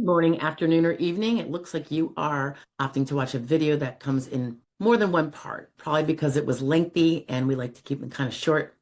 Morning, afternoon, or evening. It looks like you are opting to watch a video that comes in more than one part, probably because it was lengthy and we like to keep them kind of short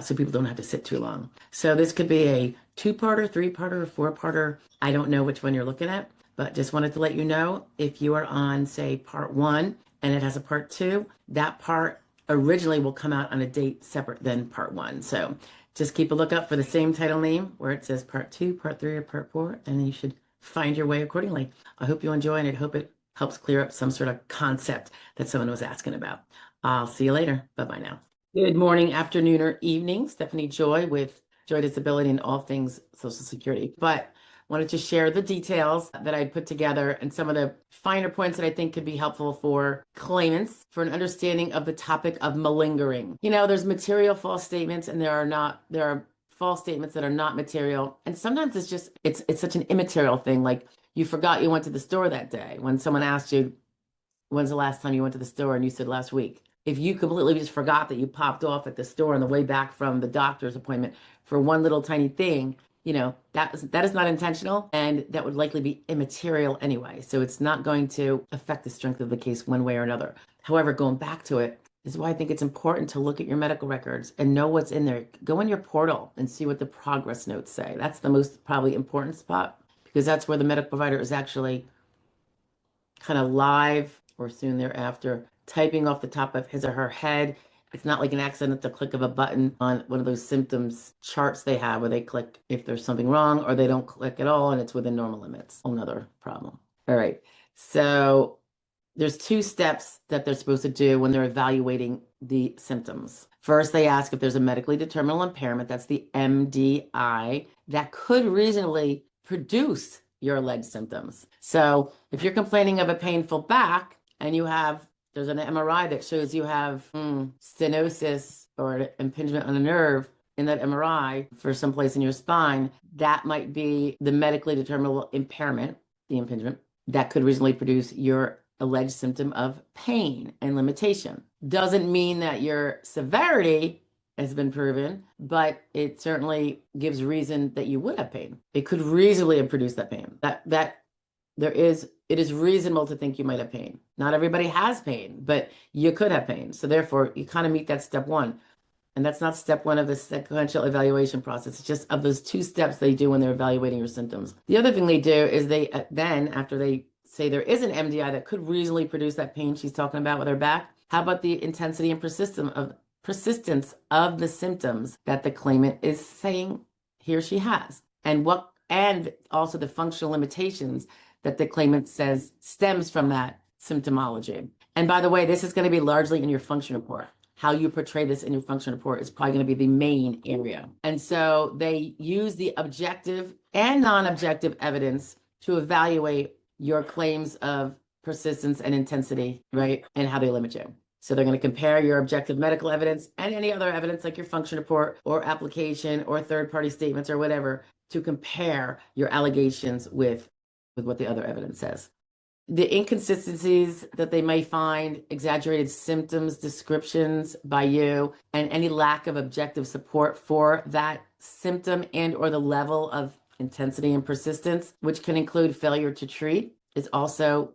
so people don't have to sit too long. So this could be a two-parter, three-parter, or four-parter. I don't know which one you're looking at, but just wanted to let you know if you are on, say, part one and it has a part two, that part originally will come out on a date separate than part one. So just keep a lookout for the same title name where it says part two, part three, or part four, and then you should find your way accordingly. I hope you enjoy, and I hope it helps clear up some sort of concept that someone was asking about. I'll see you later. Bye-bye now. Good morning, afternoon, or evening. Stephanie Joy with Joy Disability and all things Social Security. But wanted to share the details that I put together and some of the finer points that I think could be helpful for claimants for an understanding of the topic of malingering. You know, there's material false statements and there are false statements that are not material. And sometimes it's such an immaterial thing. Like you forgot you went to the store that day when someone asked you, when's the last time you went to the store? And you said last week. If you completely just forgot that you popped off at the store on the way back from the doctor's appointment for one little tiny thing, you know, that is not intentional and that would likely be immaterial anyway. So it's not going to affect the strength of the case one way or another. However, going back to it, this is why I think it's important to look at your medical records and know what's in there. Go in your portal and see what the progress notes say. That's the most probably important spot because that's where the medical provider is actually kind of live or soon thereafter typing off the top of his or her head. It's not like an accidental click of a button on one of those symptoms charts they have where they click if there's something wrong or they don't click at all and it's within normal limits. Another problem. All right. So there's two steps that they're supposed to do when they're evaluating the symptoms. First, they ask if there's a medically determinable impairment, that's the MDI, that could reasonably produce your alleged symptoms. So if you're complaining of a painful back and there's an MRI that shows you have stenosis or an impingement on a nerve in that MRI for some place in your spine, that might be the medically determinable impairment, the impingement, that could reasonably produce your alleged symptom of pain and limitation. Doesn't mean that your severity has been proven, but it certainly gives reason that you would have pain. It could reasonably have produced that pain. It is reasonable to think you might have pain. Not everybody has pain, but you could have pain. So therefore, you kind of meet that step one. And that's not step one of the sequential evaluation process. It's just of those two steps they do when they're evaluating your symptoms. The other thing they do is they then, after they say there is an MDI that could reasonably produce that pain she's talking about with her back, how about the intensity and persistence of the symptoms that the claimant is saying he or she has, and also the functional limitations that the claimant says stems from that symptomology. And by the way, this is going to be largely in your function report. How you portray this in your function report is probably going to be the main area. And so they use the objective and non-objective evidence to evaluate your claims of persistence and intensity, right? And how they limit you. So they're going to compare your objective medical evidence and any other evidence like your function report or application or third-party statements or whatever to compare your allegations with what the other evidence says. The inconsistencies that they may find, exaggerated symptoms, descriptions by you, and any lack of objective support for that symptom and or the level of intensity and persistence, which can include failure to treat, is also,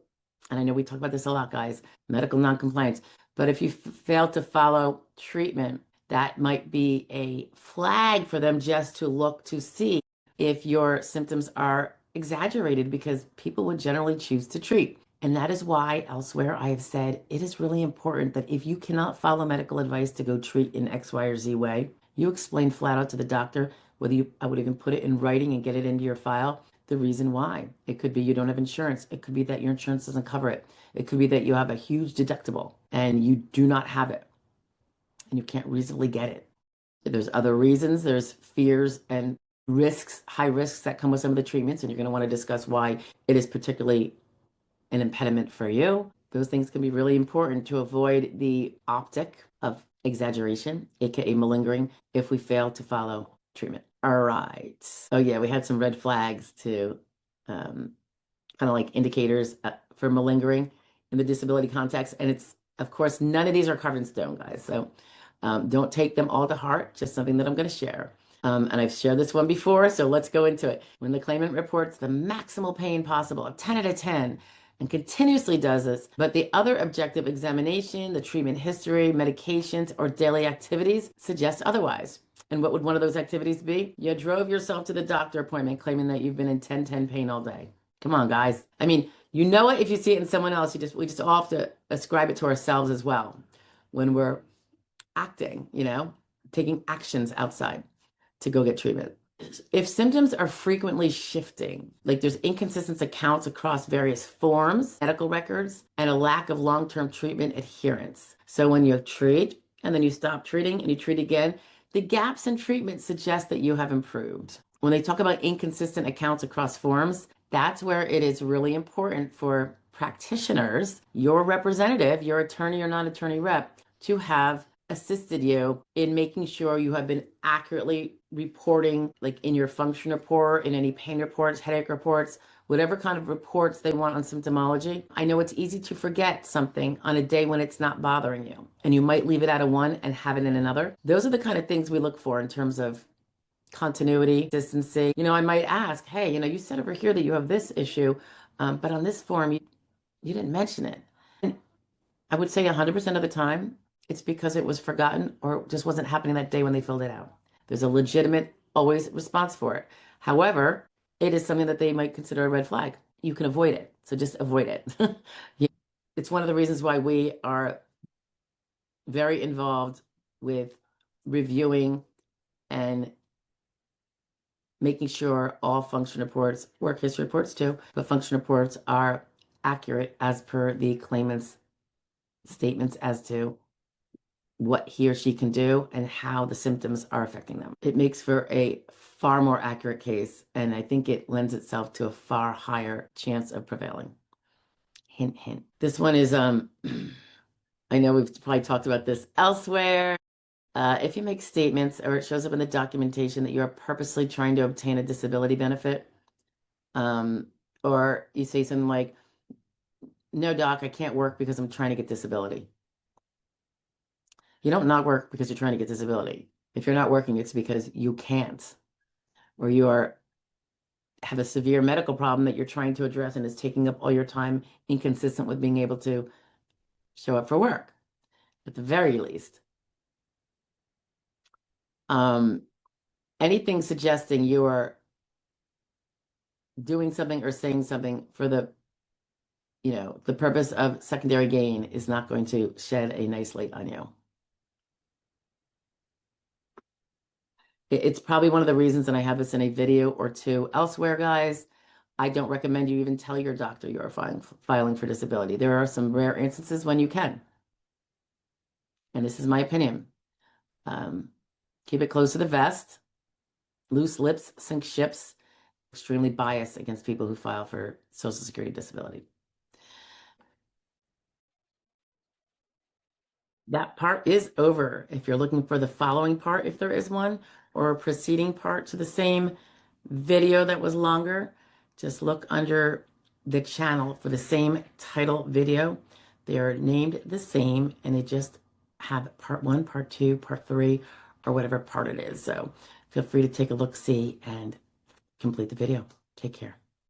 and I know we talk about this a lot, guys, medical noncompliance. But if you fail to follow treatment, that might be a flag for them just to look to see if your symptoms are exaggerated because people would generally choose to treat. And that is why elsewhere I have said it is really important that if you cannot follow medical advice to go treat in X, Y, or Z way, you explain flat out to the doctor, I would even put it in writing and get it into your file, the reason why. It could be you don't have insurance. It could be that your insurance doesn't cover it. It could be that you have a huge deductible and you do not have it and you can't reasonably get it. There's other reasons. There's fears and risks, high risks that come with some of the treatments, and you're going to want to discuss why it is particularly an impediment for you. Those things can be really important to avoid the optic of exaggeration, aka malingering, if we fail to follow treatment. All right. Oh yeah, we had some red flags too, kind of like indicators for malingering in the disability context. And it's, of course, none of these are carved in stone, guys. So don't take them all to heart, just something that I'm going to share. And I've shared this one before, so let's go into it. When the claimant reports the maximal pain possible of 10 out of 10 and continuously does this, but the other objective examination, the treatment history, medications, or daily activities suggest otherwise. And what would one of those activities be? You drove yourself to the doctor appointment claiming that you've been in 10-10 pain all day. Come on, guys. I mean, you know it if you see it in someone else. We just all have to ascribe it to ourselves as well when we're acting, taking actions outside to go get treatment. If symptoms are frequently shifting, like there's inconsistent accounts across various forms, medical records, and a lack of long-term treatment adherence. So when you treat and then you stop treating and you treat again, the gaps in treatment suggest that you have improved. When they talk about inconsistent accounts across forms, that's where it is really important for practitioners, your representative, your attorney or non-attorney rep, to have assisted you in making sure you have been accurately reporting, like in your function report, in any pain reports, headache reports, whatever kind of reports they want on symptomology. I know it's easy to forget something on a day when it's not bothering you, and you might leave it out of one and have it in another. Those are the kind of things we look for in terms of continuity, consistency. I might ask, hey, you said over here that you have this issue, but on this form, you didn't mention it. And I would say 100% of the time, it's because it was forgotten or just wasn't happening that day when they filled it out. There's a legitimate, always response for it. However, it is something that they might consider a red flag. You can avoid it. So just avoid it. Yeah. It's one of the reasons why we are very involved with reviewing and making sure all function reports, work history reports too, but function reports are accurate as per the claimant's statements as to what he or she can do and how the symptoms are affecting them. It makes for a far more accurate case, and I think it lends itself to a far higher chance of prevailing. Hint, hint. This one is, I know we've probably talked about this elsewhere. If you make statements or it shows up in the documentation that you're purposely trying to obtain a disability benefit, or you say something like, no, doc, I can't work because I'm trying to get disability. You don't not work because you're trying to get disability. If you're not working, it's because you can't, or have a severe medical problem that you're trying to address and is taking up all your time, inconsistent with being able to show up for work, at the very least. Anything suggesting you are doing something or saying something for the purpose of secondary gain is not going to shed a nice light on you. It's probably one of the reasons, and I have this in a video or two elsewhere, guys. I don't recommend you even tell your doctor you're filing for disability. There are some rare instances when you can. And this is my opinion. Keep it close to the vest. Loose lips sink ships. Extremely biased against people who file for Social Security disability. That part is over. If you're looking for the following part, if there is one, or a preceding part to the same video that was longer, just look under the channel for the same title video. They are named the same, and they just have part 1, part 2, part 3, or whatever part it is. So feel free to take a look, see, and complete the video. Take care.